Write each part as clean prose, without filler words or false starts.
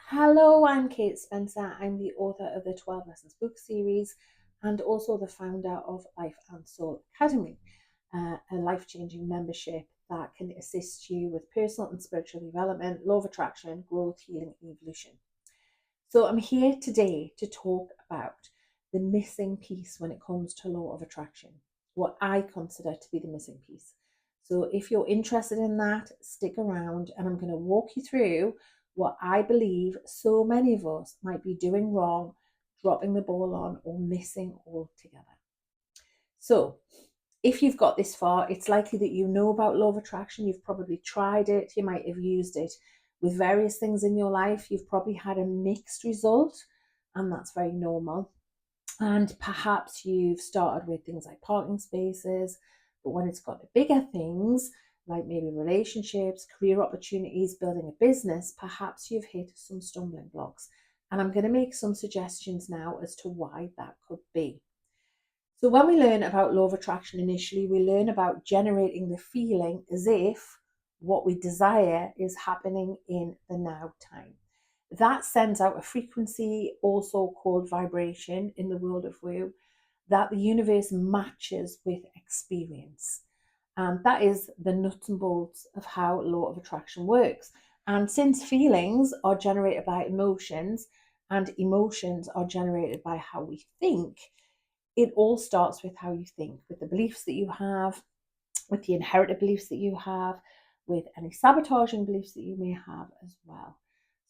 Hello, I'm Kate Spencer. I'm the author of the 12 Lessons book series and also the founder of Life and Soul Academy, a life changing membership that can assist you with personal and spiritual development, law of attraction, growth, healing, and evolution. So, I'm here today to talk about the missing piece when it comes to law of attraction, what I consider to be the missing piece. So, if you're interested in that, stick around and I'm going to walk you through what I believe so many of us might be doing wrong, dropping the ball on, or missing altogether. So, if you've got this far, it's likely that you know about law of attraction. You've probably tried it, you might have used it with various things in your life. You've probably had a mixed result, and that's very normal. And perhaps you've started with things like parking spaces, but when it's got the bigger things, like maybe relationships, career opportunities, building a business, perhaps you've hit some stumbling blocks. And I'm going to make some suggestions now as to why that could be. So, when we learn about law of attraction initially, we learn about generating the feeling as if what we desire is happening in the now time. That sends out a frequency, also called vibration in the world of woo, that the universe matches with experience. And that is the nuts and bolts of how law of attraction works. And since feelings are generated by emotions and emotions are generated by how we think, it all starts with how you think, with the beliefs that you have, with the inherited beliefs that you have, with any sabotaging beliefs that you may have as well.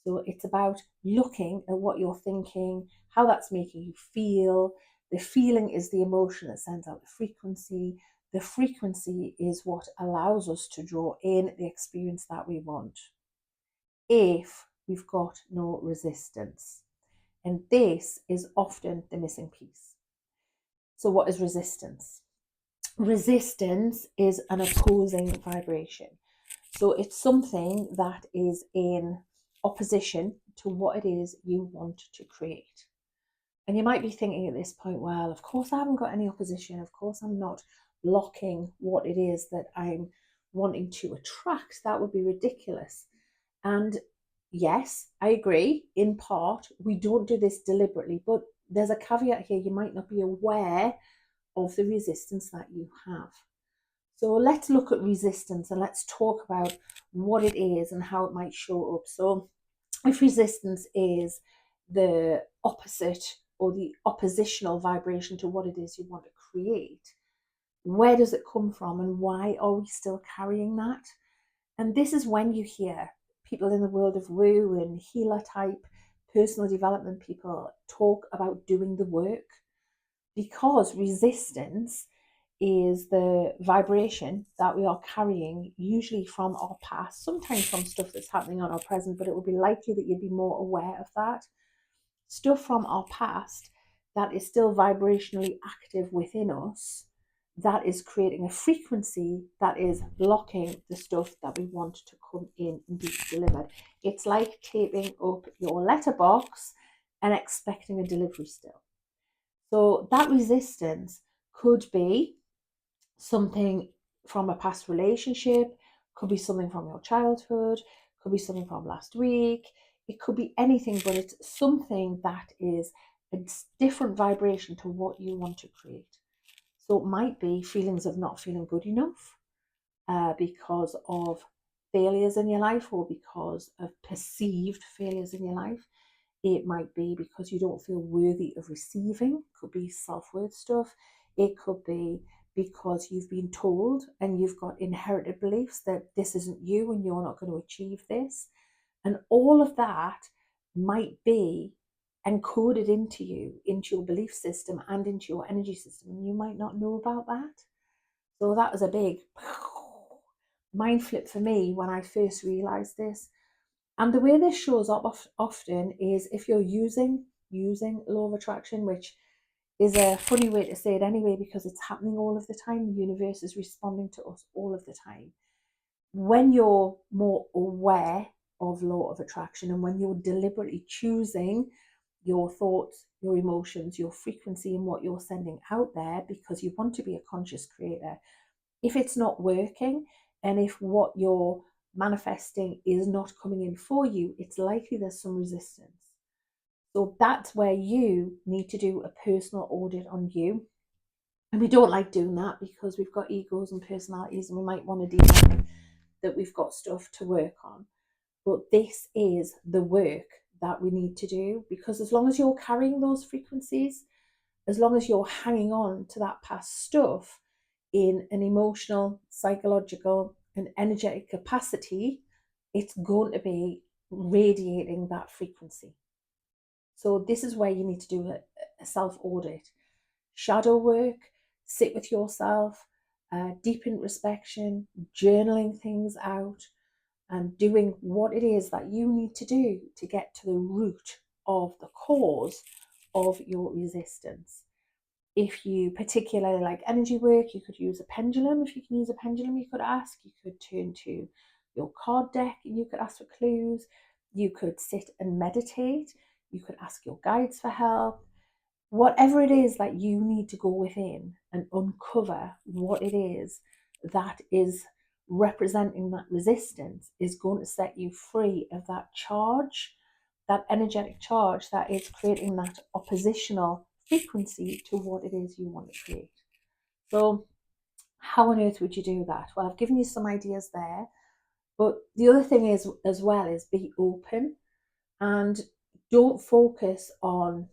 So it's about looking at what you're thinking, how that's making you feel. The feeling is the emotion that sends out the frequency. The frequency is what allows us to draw in the experience that we want if we've got no resistance. And this is often the missing piece. So, what is resistance? Resistance is an opposing vibration. So it's something that is in opposition to what it is you want to create. And you might be thinking at this point, well, of course I haven't got any opposition. Of course I'm not blocking what it is that I'm wanting to attract. That would be ridiculous. And yes, I agree. In part, we don't do this deliberately, but there's a caveat here. You might not be aware of the resistance that you have. So let's look at resistance and let's talk about what it is and how it might show up. So if resistance is the opposite or the oppositional vibration to what it is you want to create, where does it come from and why are we still carrying that? And this is when you hear people in the world of woo and healer type personal development people talk about doing the work, because resistance is the vibration that we are carrying, usually from our past, sometimes from stuff that's happening on our present, but it would be likely that you'd be more aware of that. Stuff from our past that is still vibrationally active within us, that is creating a frequency that is blocking the stuff that we want to come in and be delivered. It's like taping up your letterbox and expecting a delivery still. So that resistance could be something from a past relationship, could be something from your childhood, could be something from last week. It could be anything, but it's something that is a different vibration to what you want to create. So it might be feelings of not feeling good enough because of failures in your life or because of perceived failures in your life. It might be because you don't feel worthy of receiving, could be self-worth stuff. It could be because you've been told and you've got inherited beliefs that this isn't you and you're not going to achieve this. And all of that might be encoded into you, into your belief system and into your energy system. And you might not know about that. So that was a big mind flip for me when I first realized this. And the way this shows up often is if you're using law of attraction, which is a funny way to say it anyway, because it's happening all of the time. The universe is responding to us all of the time. When you're more aware of law of attraction and when you're deliberately choosing your thoughts, your emotions, your frequency, and what you're sending out there because you want to be a conscious creator, if it's not working and if what you're manifesting is not coming in for you, it's likely there's some resistance. So that's where you need to do a personal audit on you. And we don't like doing that because we've got egos and personalities and we might want to deny that we've got stuff to work on. But this is the work that we need to do, because as long as you're carrying those frequencies, as long as you're hanging on to that past stuff in an emotional, psychological, and energetic capacity, it's going to be radiating that frequency. So this is where you need to do a self audit, shadow work, sit with yourself, deep introspection, journaling things out, and doing what it is that you need to do to get to the root of the cause of your resistance. If you particularly like energy work, you could use a pendulum. If you can use a pendulum, you could ask. You could turn to your card deck and you could ask for clues. You could sit and meditate. You could ask your guides for help. Whatever it is that you need to go within and uncover what it is that is representing that resistance is going to set you free of that charge, that energetic charge that is creating that oppositional frequency to what it is you want to create. So how on earth would you do that? Well, I've given you some ideas there, but the other thing is as well is be open and don't focus on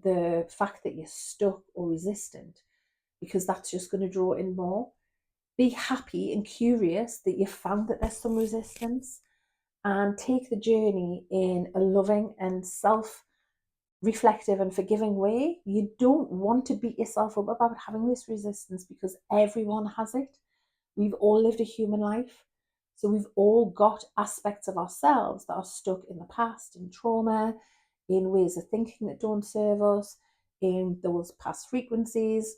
the fact that you're stuck or resistant, because that's just going to draw in more. Be happy and curious that you found that there's some resistance, and take the journey in a loving and self reflective and forgiving way. You don't want to beat yourself up about having this resistance, because everyone has it. We've all lived a human life. So we've all got aspects of ourselves that are stuck in the past, in trauma, in ways of thinking that don't serve us, in those past frequencies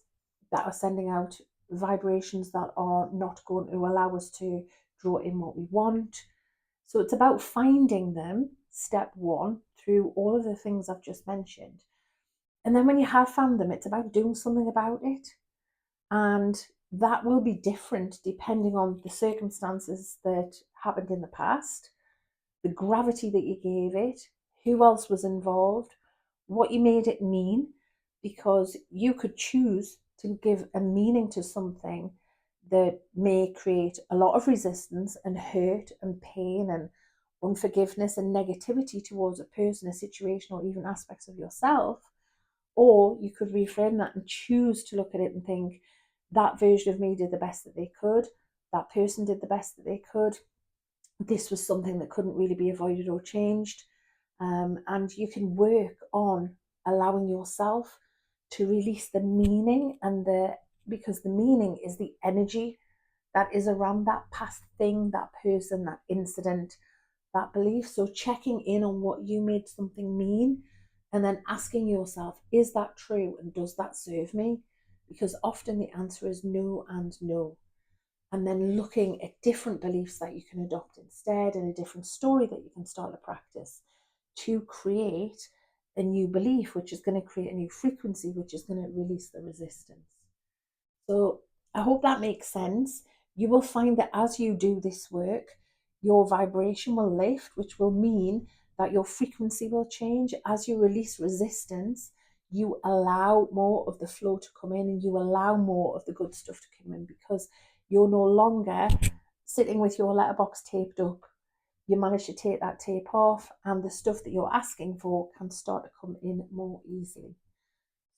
that are sending out vibrations that are not going to allow us to draw in what we want. So it's about finding them, step one, through all of the things I've just mentioned. And then when you have found them, it's about doing something about it. And that will be different depending on the circumstances that happened in the past, the gravity that you gave it, who else was involved, what you made it mean, because you could choose to give a meaning to something that may create a lot of resistance and hurt and pain and unforgiveness and negativity towards a person, a situation, or even aspects of yourself. Or you could reframe that and choose to look at it and think, that version of me did the best that they could, that person did the best that they could, this was something that couldn't really be avoided or changed. And you can work on allowing yourself to release the meaning because the meaning is the energy that is around that past thing, that person, that incident, that belief. So checking in on what you made something mean, and then asking yourself, is that true and does that serve me? Because often the answer is no and no. And then looking at different beliefs that you can adopt instead, and a different story that you can start to practice to create a new belief, which is going to create a new frequency, which is going to release the resistance. So I hope that makes sense. You will find that as you do this work, your vibration will lift, which will mean that your frequency will change. As you release resistance, you allow more of the flow to come in, and you allow more of the good stuff to come in, because you're no longer sitting with your letterbox taped up. You manage to take that tape off, and the stuff that you're asking for can start to come in more easily.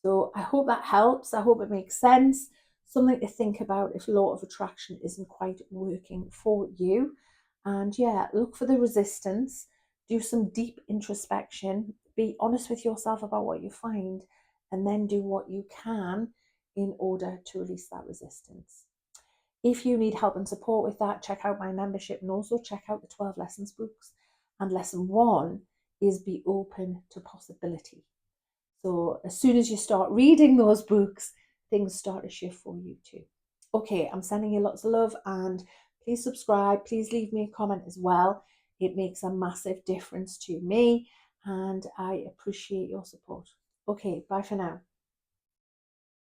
So I hope that helps. I hope it makes sense. Something to think about if law of attraction isn't quite working for you. And yeah, look for the resistance, do some deep introspection, be honest with yourself about what you find, and then do what you can in order to release that resistance. If you need help and support with that, check out my membership, and also check out the 12 lessons books. And lesson one is be open to possibility. So as soon as you start reading those books, things start to shift for you too. Okay, I'm sending you lots of love, and please subscribe. Please leave me a comment as well. It makes a massive difference to me, and I appreciate your support. Okay, bye for now.